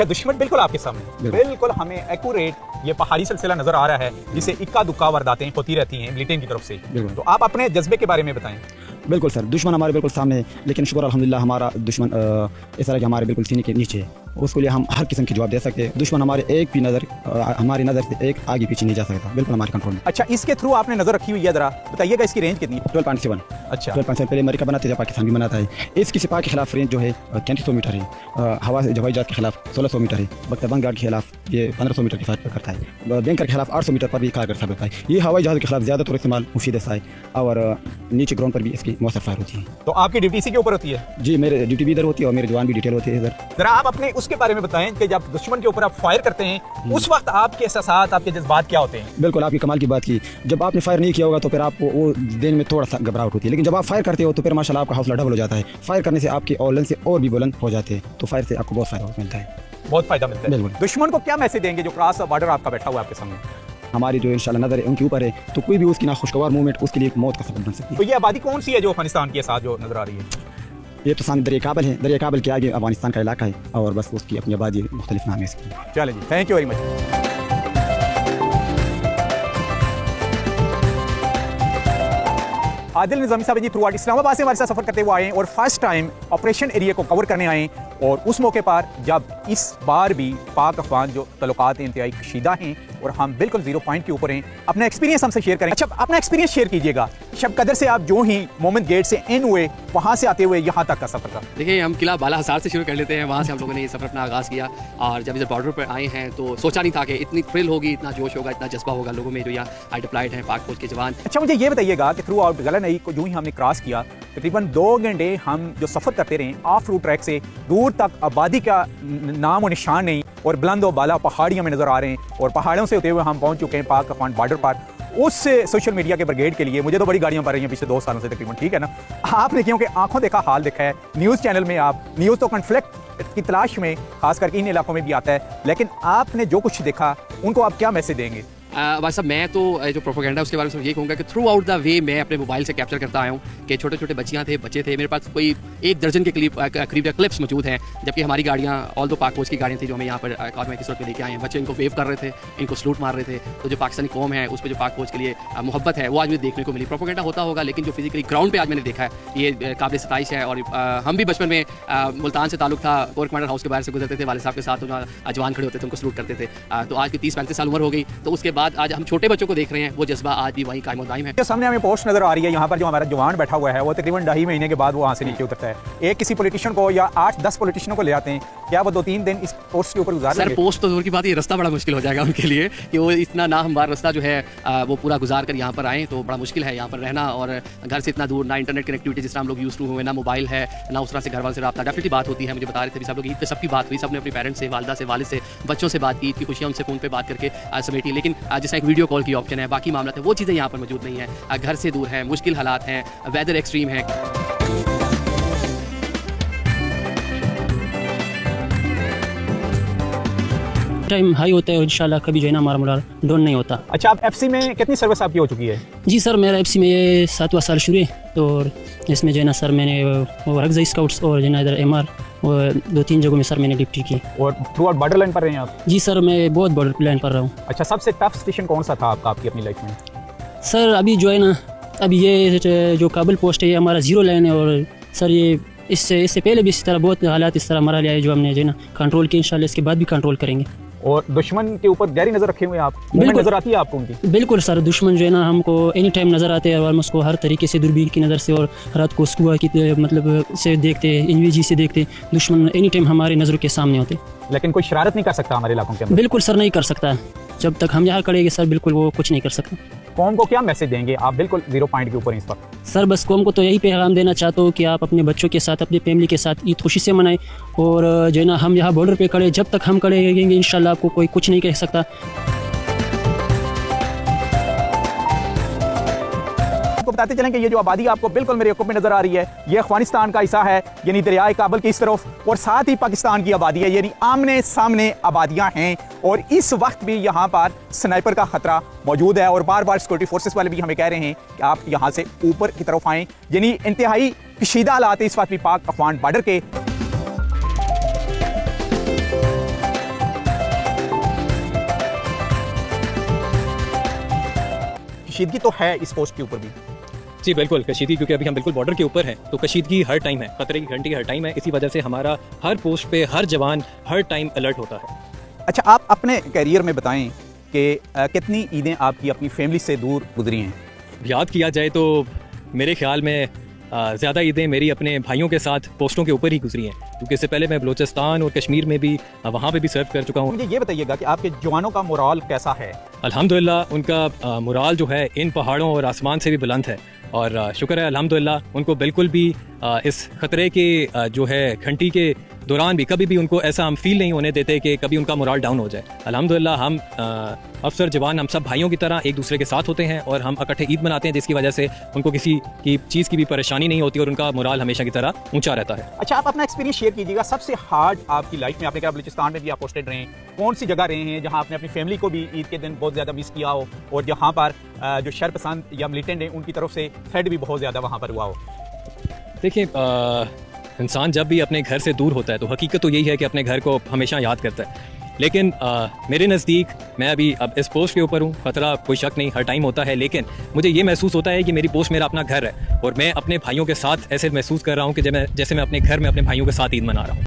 अच्छा, दुश्मन बिल्कुल आपके सामने, बिल्कुल हमें एक्यूरेट ये पहाड़ी सिलसिला नजर आ रहा है जिसे इक्का दुक्का वारदातें होती रहती हैं मिलिटेंट की तरफ से। तो आप अपने जज्बे के बारे में बताएं। बिल्कुल सर, दुश्मन हमारे बिल्कुल सामने है, लेकिन शुक्र अल्हम्दुलिल्लाह हमारा दुश्मन इस तरह के हमारे बिल्कुल सीने के नीचे है। उसके लिए हम हर किस्म की जवाब दे सकते हैं। दुश्मन हमारे एक भी नज़र हमारी नज़र से एक आगे पीछे नहीं जा सकता, बिल्कुल हमारे कंट्रोल में। अच्छा, इसके थ्रू आपने नजर रखी हुई है, जरा बताइएगा इसकी रेंज कितनी है? 12.7। अच्छा, 12.7 पहले अमेरिका बनाते थे, पाकिस्तान भी बनाता है। इसकी सिपा के खिलाफ रेंज जो है 3300 मीटर है, हवा से हवाई जहाज के खिलाफ 1600 मीटर है, बख्तर गार्ड के खिलाफ ये 1500 मीटर की फायर करता है, बैंकर के खिलाफ 800 मीटर पर भी कारगर साबित होता है। ये हवाई जहाज के खिलाफ ज़्यादातर इस्तेमाल मुफीद है और नीचे ग्राउंड पर भी इसकी मौसर फायर होती है। तो आपकी ड्यूटी इसी के ऊपर होती है? जी, मेरे ड्यूटी भी इधर होती है और मेरे जवान भी डिटेल होते हैं इधर। जरा आप अपने उसके बारे में बताएं कि जब दुश्मन के ऊपर आप फायर करते हैं उस वक्त आपके एहसास, आपके जज्बात क्या होते हैं? बिल्कुल आपकी कमाल की बात की, जब आपने फायर नहीं किया होगा तो फिर आपको वो दिन में थोड़ा सा घबराहट होती है, लेकिन जब आप फायर करते हो तो फिर माशाल्लाह आपका हौसला डबल हो जाता है। फायर करने से आपकी औलन से और भी बुलंद हो जाते हैं, तो फायर से आपको बहुत फायदा मिलता है, बहुत फायदा मिलता है। बिल्कुल। दुश्मन को क्या मैसेज देंगे जो क्रॉस बॉर्डर आपका बैठा हुआ है आपके सामने? हमारी जो इंशाल्लाह नज़र है उनके ऊपर है, तो कोई भी उसकी नाखुशगवार मूवमेंट उसके लिए मौत का सबब बन सकती है। तो ये आबादी कौन सी है जो अफगानिस्तान के साथ जो नजर आ रही है? ये तो सामने दरिया काबल है, दरिया काबल के आगे अफगानिस्तान का इलाका है और बस उसकी अपनी आबादी मुख्तलिफ नाम है इसकी। चलें जी, thank you very much. Adil Nizami साहब जी थ्रू आउट इस्लामाबाद से हमारे साथ सफर करते हुए आए और फर्स्ट टाइम ऑपरेशन एरिया को कवर करने आए, और उस मौके पर जब इस बार भी पाक अफगान जो तल्लुकात इंतहाई कशीदा हैं और हम बिल्कुल जीरो पॉइंट के ऊपर हैं, अपना एक्सपीरियंस हमसे शेयर करें। अच्छा, अपना एक्सपीरियंस शेयर कीजिएगा शब कदर से आप जो ही मोमेंट गेट से इन हुए वहाँ से आते हुए यहाँ तक का सफर था। देखिए, हम किला बाला हसार से शुरू कर लेते हैं, वहाँ से हम लोगों ने ये सफर अपना आगाज़ किया, और जब इधर बॉर्डर पर आए हैं तो सोचा नहीं था कि इतनी थ्रिल होगी, इतना जोश होगा, इतना जज्बा होगा लोगों में जो यहाँ आई डिप्लॉयड हैं पाक फौज के जवान। अच्छा, मुझे ये बताइएगा कि थ्रू आउट गलनई को जो ही हमने क्रॉस किया, तकरीबन 2 घंटे हम जो सफ़र करते रहे ऑफ रूट ट्रैक से, दूर तक आबादी का नाम और निशान नहीं, और बुलंद और बाला पहाड़ियाँ में नज़र आ रहे हैं, और पहाड़ों से होते हुए हम पहुँच चुके हैं पाक अफगान बॉर्डर पर। उस सोशल मीडिया के ब्रिगेड के लिए मुझे तो बड़ी गाड़ियाँ पड़ रही हैं पिछले 2 सालों से तकरीबन, ठीक है ना। आपने क्योंकि आंखों देखा हाल देखा है, न्यूज़ चैनल में आप न्यूज़ तो कॉन्फ्लिक्ट की तलाश में खास करके इन इलाकों में भी आता है, लेकिन आपने जो कुछ देखा उनको आप क्या मैसेज देंगे? भाई साहब, मैं तो जो प्रोपेगेंडा है उसके बारे में ये कहूँगा कि थ्रू आउट द वे मैं अपने मोबाइल से कैप्चर करता आया हूँ कि छोटे छोटे बच्चियाँ थे, बच्चे थे, मेरे पास कोई 1 दर्जन के करीब क्लिप्स मौजूद हैं, जबकि हमारी गाड़ियाँ ऑल दो पाक फौज की गाड़ियाँ थी जो हमें यहाँ पर कॉर्नर की सूरत में लेके आए हैं। बच्चे इनको वेव कर रहे थे, इनको सलूट मार रहे थे, तो जो पाकिस्तानी कौम है उस पर जो पाक फौज के लिए मोहब्बत है वो आज मुझे देखने को मिली। प्रोपेगेंडा होता होगा, लेकिन जो फिजिकली ग्राउंड पर आज मैंने देखा है ये काबिल सताइश है। और हम भी बचपन में मुल्तान से ताल्लुक था, कोर कमांडर हाउस के बाहर से गुजरते थे वाले साहब के साथ, जवान खड़े होते थे, उनको सलूट करते थे। तो आज की 30-35 साल उम्र हो गई, तो उसके बाद आज हम छोटे को देख रहे हैं, वो जज्बा आज भी वहीं कायम दायम है। जो सामने हमें पोस्ट नजर आ रही है यहाँ पर, जो हमारा जवान बैठा हुआ है वो तकरीबन 2.5 महीने के बाद वो वहाँ से नीचे उतरता है। एक किसी पॉलिटिशियन को या 8-10 पॉलिटिशियनों को ले आते हैं, क्या वो 2-3 दिन इस पोस्ट के ऊपर गुजार सर? पोस्ट तो दूर की बात, ये रास्ता बड़ा मुश्किल हो जाएगा उनके लिए कि वो इतना ना हमवार रास्ता जो है वो पूरा गुजार कर यहाँ पर आए, तो बड़ा मुश्किल है यहाँ पर रहना, और घर से इतना दूर, ना इंटरनेट कनेक्टिविटी जिस तरह हम लोग यूज टू हुए, ना मोबाइल है, ना उस तरह से घर वाले से रब्ता। डेफिनेटली बात होती है, मुझे बता रहे थे सब लोग ईद पे सबकी बात हुई, सबने अपने पेरेंट्स से, वालिदा से, वालिद से, बच्चों से बात की, ईद की खुशियाँ उनसे फ़ोन पे बात करके समेटी, लेकिन जिस एक वीडियो कॉल की ऑप्शन है, बाकी मामला है, वो चीज़ें यहाँ पर मौजूद नहीं है। घर से दूर है, मुश्किल हालात हैं, वेदर एक्सट्रीम है। टाइम हाई होता है, इंशाल्लाह कभी जो है ना हमारा मोरल डाउन नहीं होता। अच्छा, आप एफसी में कितनी सर्विस आपकी हो चुकी है? जी सर, मेरा एफसी में ये 7वां साल शुरू है, तो इसमें जो है ना सर मैंने रगज़ा स्काउट्स और जो है ना इधर MR और 2-3 जगहों में सर मैंने ड्यूटी की। और थ्रू आउट बॉर्डर लाइन पर रहे हैं आप? जी सर, मैं बहुत बॉर्डर लाइन पर रहा हूँ। अच्छा, सबसे टफ स्टेशन कौन सा था आपका आपकी अपनी लाइफ में? सर अभी जो है ना, अभी ये जो काबुल पोस्ट है ये हमारा 0 लाइन है, और सर ये इससे पहले भी इस तरह बहुत हालात इस तरह हमारा लिया है जो हमने जो है ना कंट्रोल किया, इंशाल्लाह इसके बाद भी कंट्रोल करेंगे। और दुश्मन के ऊपर गहरी नजर रखे हुए आप, बिल्कुल नजर आती है आपको उनकी? बिल्कुल सर, दुश्मन जो है ना हमको एनी टाइम नज़र आते हैं, और हम उसको हर तरीके से दूरबीन की नज़र से और रात को स्कुआ की मतलब से देखते, NVG से देखते, दुश्मन एनी टाइम हमारे नज़रों के सामने होते। लेकिन कोई शरारत नहीं कर सकता हमारे इलाकों के अंदर? बिल्कुल सर, नहीं कर सकता, जब तक हम यहाँ खड़ेंगे सर बिल्कुल वो कुछ नहीं कर सकता। कौम को क्या मैसेज देंगे आप? बिल्कुल 0 पॉइंट के ऊपर इस वक्त। सर बस कौम को तो यही पैगाम देना चाहता हूँ कि आप अपने बच्चों के साथ, अपनी फैमिली के साथ ईद खुशी से मनाएं, और जो है ना हम यहाँ बॉर्डर पे खड़े, जब तक हम खड़े रहेंगे इंशाल्लाह आपको कोई कुछ नहीं कह सकता। आपको बताते चलें कि ये जो आबादी आपको बिल्कुल मेरे हुक्म में नजर आ रही है, ये अफगानिस्तान का हिस्सा है, यानी दरियाए काबल की इस तरफ, और साथ ही पाकिस्तान की आबादी है, यानी आमने सामने आबादियां हैं। और इस वक्त भी यहाँ पर स्नाइपर का खतरा मौजूद है, और बार बार सिक्योरिटी फोर्सेस वाले भी हमें कह रहे हैं कि आप यहाँ से ऊपर की तरफ आएँ, यानी इंतहाई कशीदा हालात इस वक्त भी पाक अफगान बॉर्डर के। कशीदगी तो है इस पोस्ट के ऊपर भी। जी बिल्कुल कशीदगी, क्योंकि अभी हम बिल्कुल बॉर्डर के ऊपर हैं तो कशीदगी हर टाइम है, खतरे की घंटी हर टाइम है। इसी वजह से हमारा हर पोस्ट पे हर जवान हर टाइम अलर्ट होता है। अच्छा, आप अपने कैरियर में बताएं कि कितनी ईदें आपकी अपनी फैमिली से दूर गुजरी हैं? याद किया जाए तो मेरे ख्याल में ज़्यादा ईदें मेरी अपने भाइयों के साथ पोस्टों के ऊपर ही गुजरी हैं, क्योंकि इससे पहले मैं बलूचिस्तान और कश्मीर में भी वहाँ पे भी सर्व कर चुका हूँ। मुझे ये बताइएगा कि आपके जवानों का मोराल कैसा है? अल्हम्दुलिल्लाह उनका मोराल जो है इन पहाड़ों और आसमान से भी बुलंद है, और शुक्र है अल्हम्दुलिल्लाह उनको बिल्कुल भी इस ख़तरे के जो है घंटी के दौरान भी कभी भी उनको ऐसा हम फील नहीं होने देते कि कभी उनका मोराल डाउन हो जाए। अल्हम्दुलिल्लाह हम अफसर जवान हम सब भाइयों की तरह एक दूसरे के साथ होते हैं और हम इकट्ठे ईद मनाते हैं, जिसकी वजह से उनको किसी की चीज़ की भी परेशानी नहीं होती और उनका मोराल हमेशा की तरह ऊंचा रहता है। अच्छा, आप अपना एक्सपीरियंस शेयर कीजिएगा। सबसे हार्ड आपकी लाइफ में, आपने कहा बलूचिस्तान में भी आप पोस्टेड रहे हैं, कौन सी जगह रहे हैं जहाँ आपने अपनी फैमिली को भी ईद के दिन बहुत ज़्यादा मिस किया हो और जहाँ पर जो शरपसंद या मिलिटेंट हैं उनकी तरफ से थ्रेड भी बहुत ज़्यादा वहाँ पर हुआ हो? देखिए इंसान जब भी अपने घर से दूर होता है तो हकीकत तो यही है कि अपने घर को हमेशा याद करता है, लेकिन मेरे नज़दीक मैं अभी अब इस पोस्ट के ऊपर हूँ। खतरा कोई शक नहीं हर टाइम होता है, लेकिन मुझे ये महसूस होता है कि मेरी पोस्ट मेरा अपना घर है और मैं अपने भाइयों के साथ ऐसे महसूस कर रहा हूँ कि जैसे मैं अपने घर में अपने भाइयों के साथ ईद मना रहा हूँ।